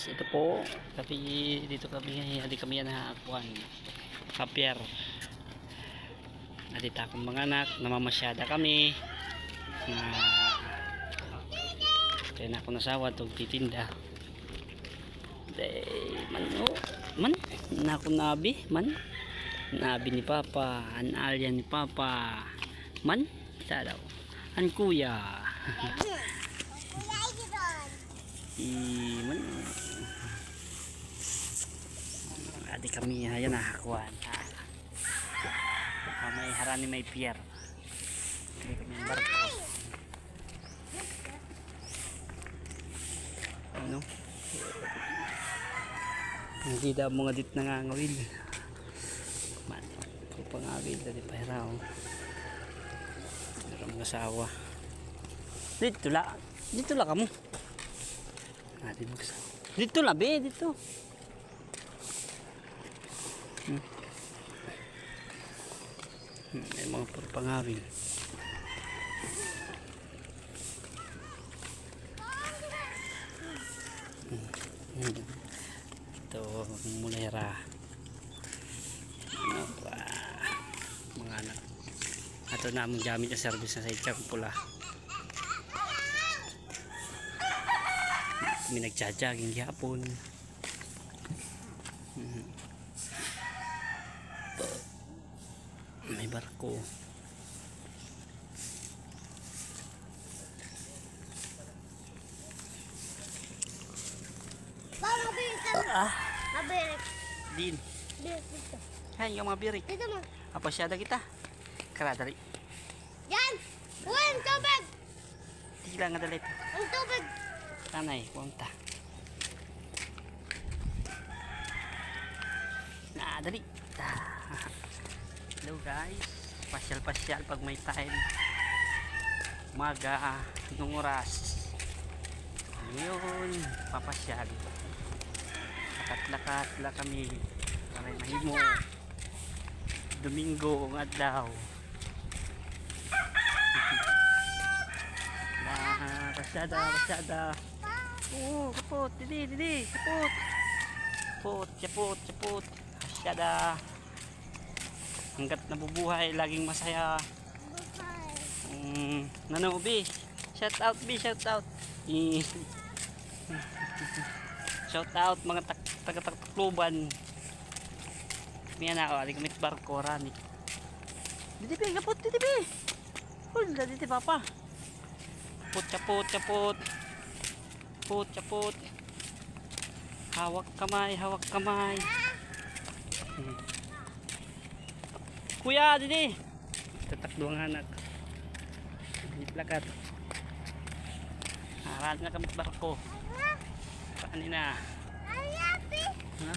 ito po dito kami nakakuan kapier. Nadita akong mga anak, namamasyada kami na kaya na ako nasawa itong titinda man na ako nabi ni papa, an alyan ni papa man sa daw an kuya man adi kami ayan nakakuan may harani may pier may barko ano hindi daw mga dit nangangawil man ito pangawil dali pahiraw pero mga asawa dito la kamo natin magsawa dito la be dito may mga pangawil ito mulera ano pa mga anak ato na among gamit na service na sa itsang pula kami nagtsatsyaging gihapon may barko Mabirik. din Birik dito. yan yung mga birik Dito mo. apasyada kita kara dali Yan! Uwan, tubig! tila nga dali Ang tubig! tanay kuwanta na dali hello guys pasyal pag may time umaga nung oras ngayon papasyal lakat la kami para mahimo Domingo ang adlaw na pasyada kapot didi kapot pasyada hanggat nabubuhay laging masaya nano bi shout out shout out mga taga-takluban miya na ako aling kamit barko rani dito kapot hulda dito papa kapot hawak kamay kuya dito tatakluang anak di plakat harap na kamit barko kanina ha?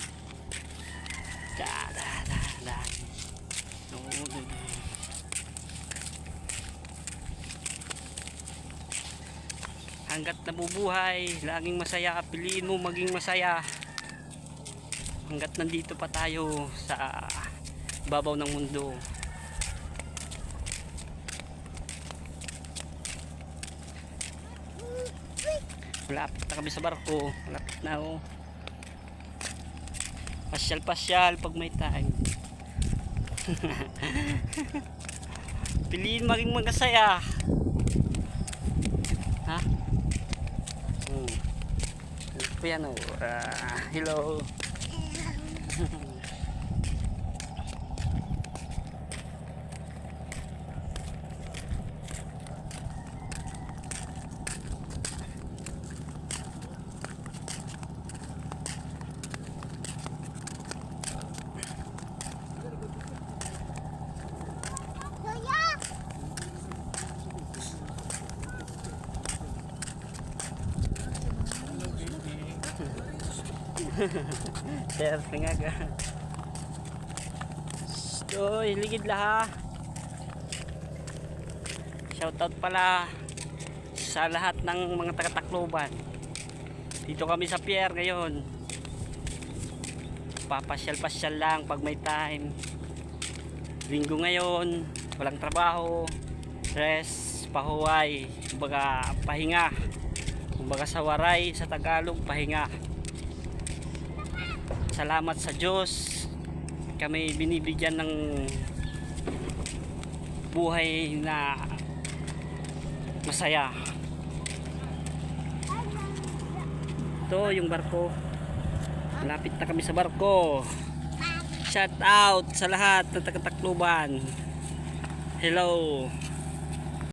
Da. Hanggat nabubuhay laging masaya piliin mo maging masaya hanggat nandito pa tayo sa babaw ng mundo malapit na kami sa barko malapit na pasyal pag may time piliin maging magasaya ha piano hello sir tingaga so hiligid laha shoutout pala sa lahat ng mga taga-Tacloban dito kami sa pier ngayon papasyal lang pag may time linggo ngayon walang trabaho rest pahuway kumbaga pahinga kumbaga sa waray sa Tagalog pahinga Salamat sa Diyos. Kami binibigyan ng buhay na masaya. Ito yung barko. Malapit na kami sa barko. Shout out sa lahat ng taga-Tacloban. Hello.